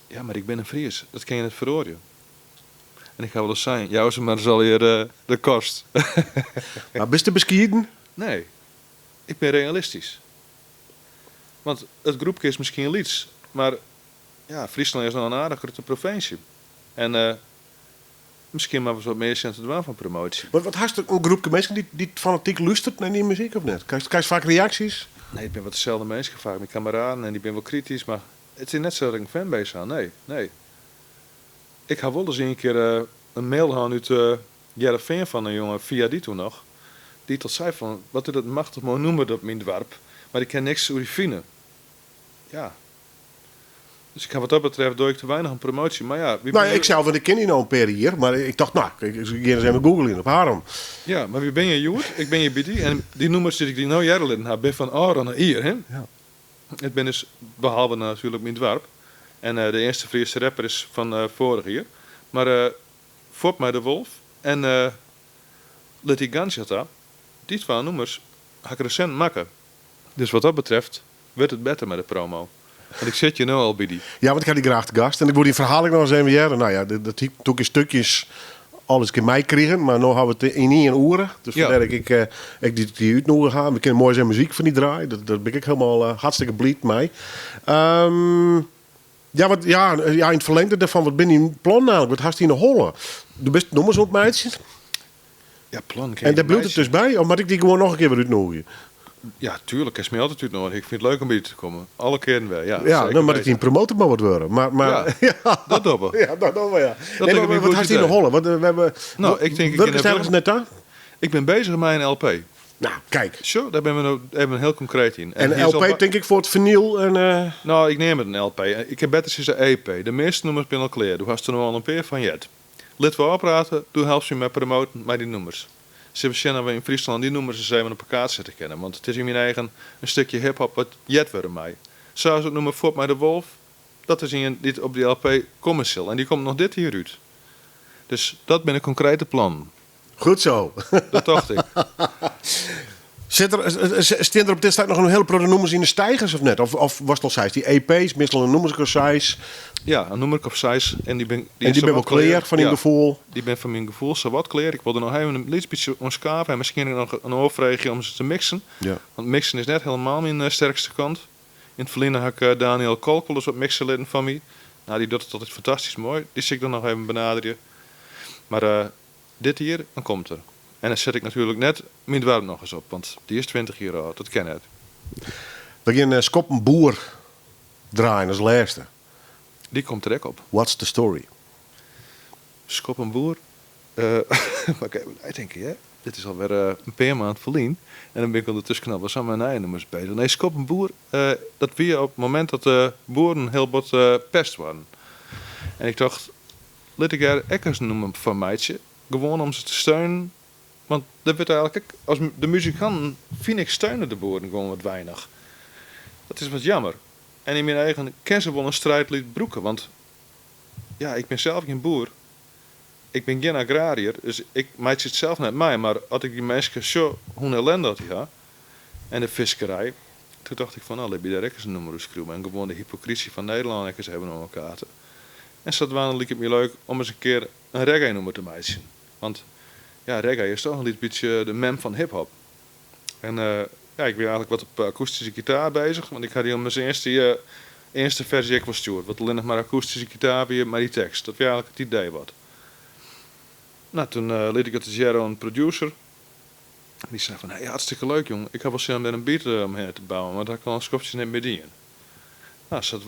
Ja, maar ik ben een Fries. Dat kan je net veroordelen. En ik ga wel eens zijn. Jou ze maar zal hier de kost. Maar ben je bescheiden? Nee. Ik ben realistisch. Want het groepje is misschien iets. Maar ja, Friesland is nog een aardig grote provincie. En misschien maar wat meer centen doen van promotie. Wat haast een groepje mensen die fanatiek luistert naar die muziek of net? Krijg je vaak reacties? Nee, ik ben wat dezelfde mensen vaak. Mijn kameraden en die ben wel kritisch. Maar het is net zo dat ik een fanbase aan. Nee. Ik ga wel eens een keer een mail gehad uit Jereveen van een jongen, via die toen nog. Die tot zei van, wat is dat machtig mooi noemen dat mijn dorp. Maar ik ken niks over die vinden. Ja. Dus ik ga wat dat betreft doe ik te weinig aan promotie. Maar ja, ik zelf, want ik ken die nou een paar hier. Maar ik dacht, ik ga eens even googlen op Haarlem. Ja, maar wie ben je, Joert? Ik ben je bij die. En die nummers die ik die nou jaren heb, ben van Aron naar hier. Hè? Ja. Ik ben dus, behalve natuurlijk mijn dorp. En de eerste Friese rapper is van vorig jaar. Maar Fop mij de Wolf en Letty Ganjata, die twee nummers ga ik recent maken. Dus wat dat betreft werd het beter met de promo. Want ik zit je nu al bij die. Ja, want ik ga die graag te gast. En ik wil die verhaal nog eens even jaren. Nou ja, dat toen in stukjes alles in mij kregen. Maar nu hebben we het in 1 uur. Dus vandaar dat ik die uitnodigen ga. We kunnen mooi zijn muziek van die draai. Dat ben ik helemaal hartstikke blij mee. In het verlengde daarvan, wat ben je plan namelijk? Wat haast je in de holle? De beste nummers op meidjes. Ja, plan. En daar bloedt het dus bij? Of moet ik die gewoon nog een keer weer uitnodigen? Ja, tuurlijk. Ik is me altijd uitnodigen. Ik vind het leuk om hier te komen. Alle keren wel. Ja, dan moet ik die promotor maar wat worden. Maar dat doen we. Ja, dat doen we, ja. Wat haast je in de holle? We hebben... Nou, ik denk... Welke stijl is net daar? Ik ben bezig met een LP. Nou, kijk. Zo, daar hebben we heel concreet in. En hier LP zal- denk ik voor het vinyl en... Nou, ik neem het een LP. Ik heb beter een EP. De meeste nummers ben al klaar. Du hast er nog wel een paar van jet. Laten we opraten, doe help je met promoten met die nummers. Ze hebben we in Friesland die nummers eens even op elkaar zetten kennen. Want het is in mijn eigen een stukje hip-hop wat jet worden mij. Zoals het nummer Fort mij de Wolf, dat is dit op die LP commercial. En die komt nog dit hier uit. Dus dat ben een concrete plan. Goed zo. Dat dacht ik. Staan er op dit tijd nog een hele pro nummers in de stijgers of net? Of was het al size? Die EP's, meestal een nummers size. Ja, een nummer of 6. En die ben wel clear van je gevoel. Die ben van mijn gevoel zo wat clear. Ik wilde nog even een beetje omschaven en misschien nog een overreagje om ze te mixen. Ja. Want mixen is net helemaal mijn sterkste kant. In het verleden had ik Daniel Kolkel, dus wat mixerleden van mij. Nou, die doet het altijd fantastisch mooi. Die zie ik dan nog even benaderen. Maar dit hier, dan komt er. En dan zet ik natuurlijk net mijn dwarp nog eens op, want die is 20 jaar oud, dat ken het. We gaan Skoppenboer draaien als laatste. Die komt er ook op. What's the story? Skoppenboer. Maar even denken, hè? Dit is alweer een paar maand verlien. En dan ben ik ondertussen knap wel samen mijn nummers bezig. Nee, Skoppenboer, dat weer op het moment dat de boeren heel wat pest waren. En ik dacht, laat ik er ekkers noemen van meidje. Gewoon om ze te steunen. Want dat werd eigenlijk, als de muzikanten vind ik steunen de boeren gewoon wat weinig. Dat is wat jammer. En in mijn eigen ken ze wel een strijdlied broeken. Want ja, ik ben zelf geen boer. Ik ben geen agrariër. Dus ik maak het zelf net mij. Maar als ik die mensen zo hoe ellende had ja, en de visserij. Toen dacht ik van, nou, heb je daar eens een nummer schreeuwen. En gewoon de hypocrisie van Nederland eens hebben om elkaar te. En zo leek het me leuk om eens een keer een reggae nummer te maken. Want ja, reggae is toch een beetje de mem van hip-hop. En ja, ik ben eigenlijk wat op akoestische gitaar bezig. Want ik had hier mijn eerste versie ook wel stuurd. Wat alleen nog maar akoestische gitaar weer, maar die tekst. Dat was eigenlijk het idee wat. Nou, toen liet ik het Jero een producer. Die zei van, hey, hartstikke leuk jongen. Ik heb wel zin om met een beat omheen te bouwen. Maar daar kan een schopje net mee dienen. Nou, zo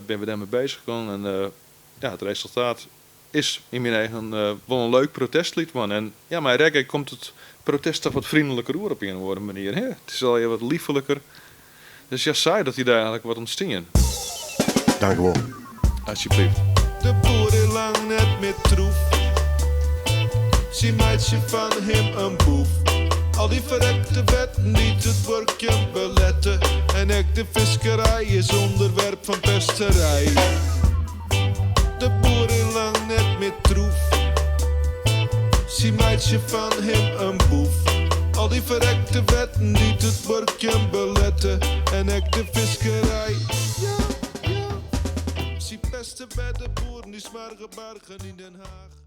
ben we daarmee bezig gegaan. En ja, het resultaat is in mijn eigen wel een leuk protestlied man. En ja, maar reggae komt het protest toch wat vriendelijker oor op een of andere manier. Hè? Het is al wat liefelijker. Dus ja, saai dat hij daar eigenlijk wat ontstingen. Dank u wel. Alsjeblieft. De boer is lang net met troef. Zie meidje van hem een boef. Al die verrekte wetten die het werkje beletten. En ook de visserij is onderwerp van pesterij. De boer is lang net met troef. Zie meidje van hem een boef. Al die verrekte wetten die het werkje beletten. En ook de visserij. Ja, ja. Zie pesten bij de boeren die zwaar gebargen in Den Haag.